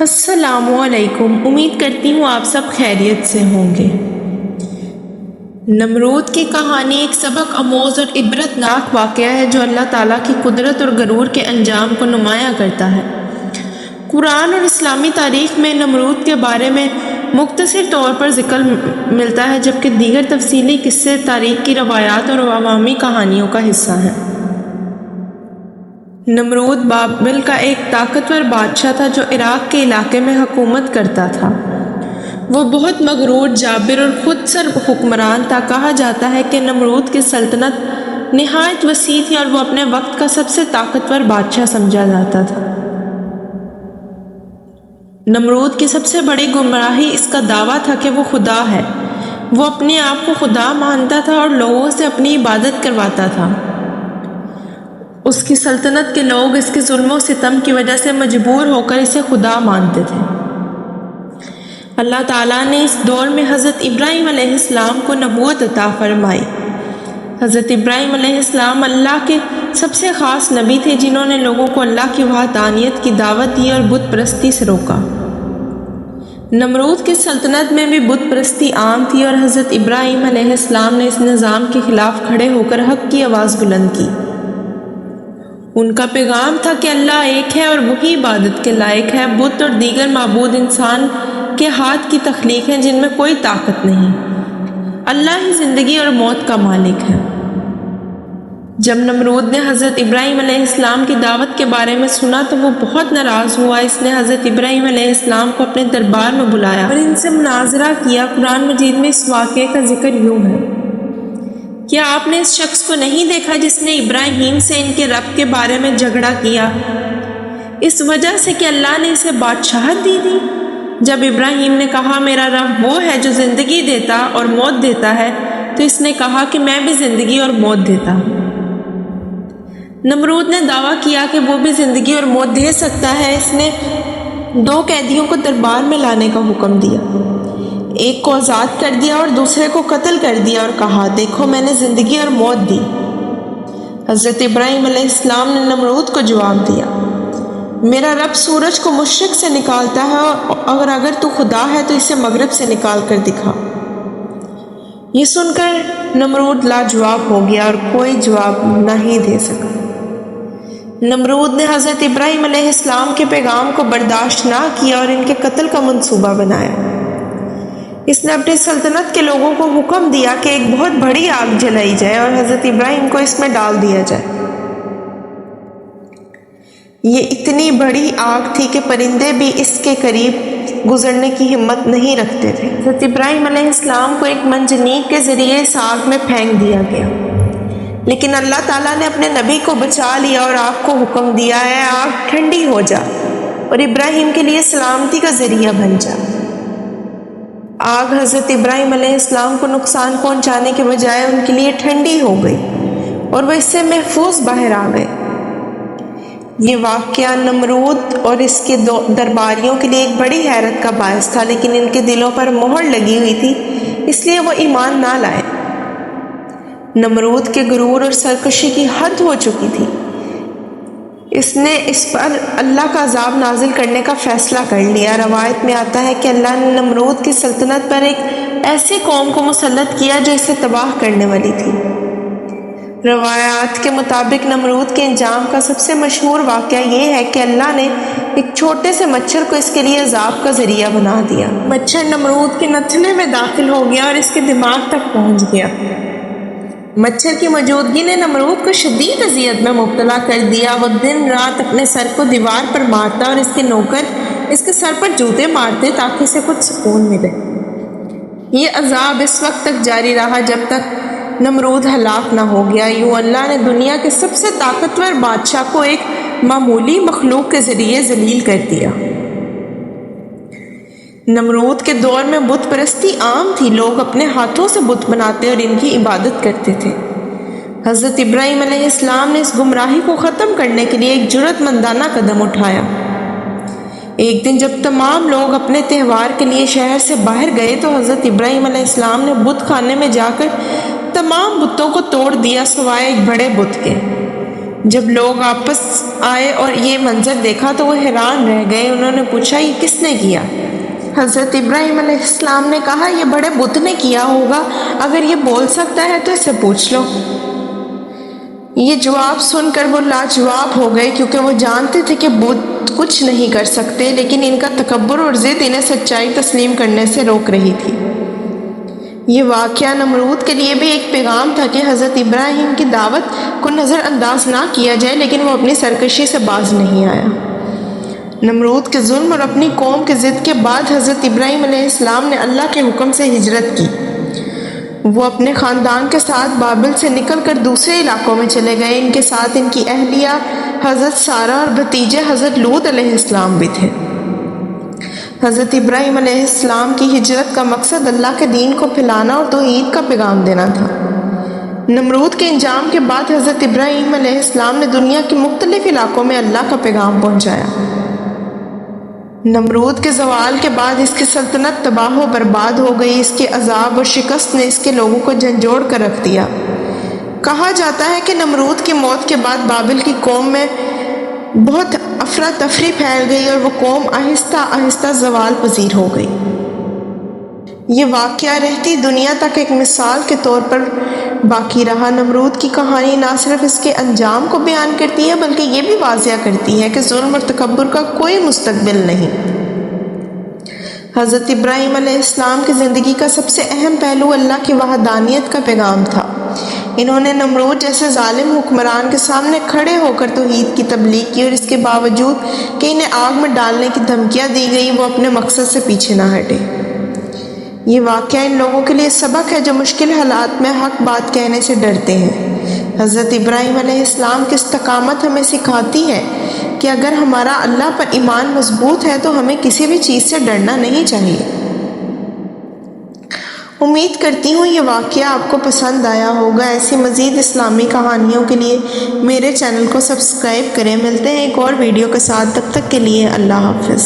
السلام علیکم۔ امید کرتی ہوں آپ سب خیریت سے ہوں گے۔ نمرود کی کہانی ایک سبق آموز اور عبرتناک واقعہ ہے جو اللہ تعالیٰ کی قدرت اور غرور کے انجام کو نمایاں کرتا ہے۔ قرآن اور اسلامی تاریخ میں نمرود کے بارے میں مختصر طور پر ذکر ملتا ہے، جبکہ دیگر تفصیلی قصے تاریخ کی روایات اور عوامی کہانیوں کا حصہ ہیں۔ نمرود بابل کا ایک طاقتور بادشاہ تھا جو عراق کے علاقے میں حکومت کرتا تھا۔ وہ بہت مغرور، جابر اور خود سر حکمران تھا۔ کہا جاتا ہے کہ نمرود کی سلطنت نہایت وسیع تھی اور وہ اپنے وقت کا سب سے طاقتور بادشاہ سمجھا جاتا تھا۔ نمرود کی سب سے بڑی گمراہی اس کا دعویٰ تھا کہ وہ خدا ہے۔ وہ اپنے آپ کو خدا مانتا تھا اور لوگوں سے اپنی عبادت کرواتا تھا۔ اس کی سلطنت کے لوگ اس کے ظلم و ستم کی وجہ سے مجبور ہو کر اسے خدا مانتے تھے۔ اللہ تعالیٰ نے اس دور میں حضرت ابراہیم علیہ السلام کو نبوت عطا فرمائی۔ حضرت ابراہیم علیہ السلام اللہ کے سب سے خاص نبی تھے جنہوں نے لوگوں کو اللہ کی وحدانیت کی دعوت دی اور بت پرستی سے روکا۔ نمرود کی سلطنت میں بھی بت پرستی عام تھی اور حضرت ابراہیم علیہ السلام نے اس نظام کے خلاف کھڑے ہو کر حق کی آواز بلند کی۔ ان کا پیغام تھا کہ اللہ ایک ہے اور وہی عبادت کے لائق ہے۔ بت اور دیگر معبود انسان کے ہاتھ کی تخلیق ہیں جن میں کوئی طاقت نہیں۔ اللہ ہی زندگی اور موت کا مالک ہے۔ جب نمرود نے حضرت ابراہیم علیہ السلام کی دعوت کے بارے میں سنا تو وہ بہت ناراض ہوا۔ اس نے حضرت ابراہیم علیہ السلام کو اپنے دربار میں بلایا اور ان سے مناظرہ کیا۔ قرآن مجید میں اس واقعے کا ذکر یوں ہے: کیا آپ نے اس شخص کو نہیں دیکھا جس نے ابراہیم سے ان کے رب کے بارے میں جھگڑا کیا، اس وجہ سے کہ اللہ نے اسے بادشاہت دی تھی؟ جب ابراہیم نے کہا میرا رب وہ ہے جو زندگی دیتا اور موت دیتا ہے، تو اس نے کہا کہ میں بھی زندگی اور موت دیتا ہوں۔ نمرود نے دعویٰ کیا کہ وہ بھی زندگی اور موت دے سکتا ہے۔ اس نے 2 قیدیوں کو دربار میں لانے کا حکم دیا، ایک کو آزاد کر دیا اور دوسرے کو قتل کر دیا اور کہا دیکھو میں نے زندگی اور موت دی۔ حضرت ابراہیم علیہ السلام نے نمرود کو جواب دیا میرا رب سورج کو مشرق سے نکالتا ہے اور اگر تو خدا ہے تو اسے مغرب سے نکال کر دکھا۔ یہ سن کر نمرود لاجواب ہو گیا اور کوئی جواب نہیں دے سکا۔ نمرود نے حضرت ابراہیم علیہ السلام کے پیغام کو برداشت نہ کیا اور ان کے قتل کا منصوبہ بنایا۔ اس نے اپنی سلطنت کے لوگوں کو حکم دیا کہ ایک بہت بڑی آگ جلائی جائے اور حضرت ابراہیم کو اس میں ڈال دیا جائے۔ یہ اتنی بڑی آگ تھی کہ پرندے بھی اس کے قریب گزرنے کی ہمت نہیں رکھتے تھے۔ حضرت ابراہیم علیہ السلام کو ایک منجنیق کے ذریعے اس آگ میں پھینک دیا گیا، لیکن اللہ تعالیٰ نے اپنے نبی کو بچا لیا اور آگ کو حکم دیا ہے آگ ٹھنڈی ہو جا اور ابراہیم کے لیے سلامتی کا ذریعہ بن جا۔ آگ حضرت ابراہیم علیہ السلام کو نقصان پہنچانے کے بجائے ان کے لیے ٹھنڈی ہو گئی اور وہ اس سے محفوظ باہر آ گئے۔ یہ واقعہ نمرود اور اس کے درباریوں کے لیے ایک بڑی حیرت کا باعث تھا، لیکن ان کے دلوں پر مہر لگی ہوئی تھی، اس لیے وہ ایمان نہ لائے۔ نمرود کے غرور اور سرکشی کی حد ہو چکی تھی۔ اس نے اس پر اللہ کا عذاب نازل کرنے کا فیصلہ کر لیا۔ روایت میں آتا ہے کہ اللہ نے نمرود کی سلطنت پر ایک ایسی قوم کو مسلط کیا جو اسے تباہ کرنے والی تھی۔ روایات کے مطابق نمرود کے انجام کا سب سے مشہور واقعہ یہ ہے کہ اللہ نے ایک چھوٹے سے مچھر کو اس کے لیے عذاب کا ذریعہ بنا دیا۔ مچھر نمرود کے نتھنے میں داخل ہو گیا اور اس کے دماغ تک پہنچ گیا۔ مچھر کی موجودگی نے نمرود کو شدید اذیت میں مبتلا کر دیا۔ وہ دن رات اپنے سر کو دیوار پر مارتا اور اس کے نوکر اس کے سر پر جوتے مارتے تاکہ اسے کچھ سکون ملے۔ یہ عذاب اس وقت تک جاری رہا جب تک نمرود ہلاک نہ ہو گیا۔ یوں اللہ نے دنیا کے سب سے طاقتور بادشاہ کو ایک معمولی مخلوق کے ذریعے ذلیل کر دیا۔ نمرود کے دور میں بت پرستی عام تھی۔ لوگ اپنے ہاتھوں سے بت بناتے اور ان کی عبادت کرتے تھے۔ حضرت ابراہیم علیہ السلام نے اس گمراہی کو ختم کرنے کے لیے ایک جرأت مندانہ قدم اٹھایا۔ ایک دن جب تمام لوگ اپنے تہوار کے لیے شہر سے باہر گئے تو حضرت ابراہیم علیہ السلام نے بت خانے میں جا کر تمام بتوں کو توڑ دیا سوائے ایک بڑے بت کے۔ جب لوگ آپس آئے اور یہ منظر دیکھا تو وہ حیران رہ گئے۔ انہوں نے پوچھا یہ کس نے کیا؟ حضرت ابراہیم علیہ السلام نے کہا یہ بڑے بت نے کیا ہوگا، اگر یہ بول سکتا ہے تو اسے پوچھ لو۔ یہ جواب سن کر وہ لاجواب ہو گئے، کیونکہ وہ جانتے تھے کہ بت کچھ نہیں کر سکتے، لیکن ان کا تکبر اور ضد انہیں سچائی تسلیم کرنے سے روک رہی تھی۔ یہ واقعہ نمرود کے لیے بھی ایک پیغام تھا کہ حضرت ابراہیم کی دعوت کو نظر انداز نہ کیا جائے، لیکن وہ اپنی سرکشی سے باز نہیں آیا۔ نمرود کے ظلم اور اپنی قوم کے ضد کے بعد حضرت ابراہیم علیہ السلام نے اللہ کے حکم سے ہجرت کی۔ وہ اپنے خاندان کے ساتھ بابل سے نکل کر دوسرے علاقوں میں چلے گئے۔ ان کے ساتھ ان کی اہلیہ حضرت سارہ اور بھتیجے حضرت لوط علیہ السلام بھی تھے۔ حضرت ابراہیم علیہ السلام کی ہجرت کا مقصد اللہ کے دین کو پھیلانا اور توحید کا پیغام دینا تھا۔ نمرود کے انجام کے بعد حضرت ابراہیم علیہ السلام نے دنیا کے مختلف علاقوں میں اللہ کا پیغام پہنچایا۔ نمرود کے زوال کے بعد اس کی سلطنت تباہ و برباد ہو گئی۔ اس کے عذاب اور شکست نے اس کے لوگوں کو جھنجھوڑ کر رکھ دیا۔ کہا جاتا ہے کہ نمرود کی موت کے بعد بابل کی قوم میں بہت افراتفری پھیل گئی اور وہ قوم آہستہ آہستہ زوال پذیر ہو گئی۔ یہ واقعہ رہتی دنیا تک ایک مثال کے طور پر باقی رہا۔ نمرود کی کہانی نہ صرف اس کے انجام کو بیان کرتی ہے بلکہ یہ بھی واضح کرتی ہے کہ ظلم اور تکبر کا کوئی مستقبل نہیں۔ حضرت ابراہیم علیہ السلام کی زندگی کا سب سے اہم پہلو اللہ کی وحدانیت کا پیغام تھا۔ انہوں نے نمرود جیسے ظالم حکمران کے سامنے کھڑے ہو کر توحید کی تبلیغ کی، اور اس کے باوجود کہ انہیں آگ میں ڈالنے کی دھمکیاں دی گئی وہ اپنے مقصد سے پیچھے نہ ہٹے۔ یہ واقعہ ان لوگوں کے لیے سبق ہے جو مشکل حالات میں حق بات کہنے سے ڈرتے ہیں۔ حضرت ابراہیم علیہ السلام کی استقامت ہمیں سکھاتی ہے کہ اگر ہمارا اللہ پر ایمان مضبوط ہے تو ہمیں کسی بھی چیز سے ڈرنا نہیں چاہیے۔ امید کرتی ہوں یہ واقعہ آپ کو پسند آیا ہوگا۔ ایسی مزید اسلامی کہانیوں کے لیے میرے چینل کو سبسکرائب کریں۔ ملتے ہیں ایک اور ویڈیو کے ساتھ، تب تک کے لیے اللہ حافظ۔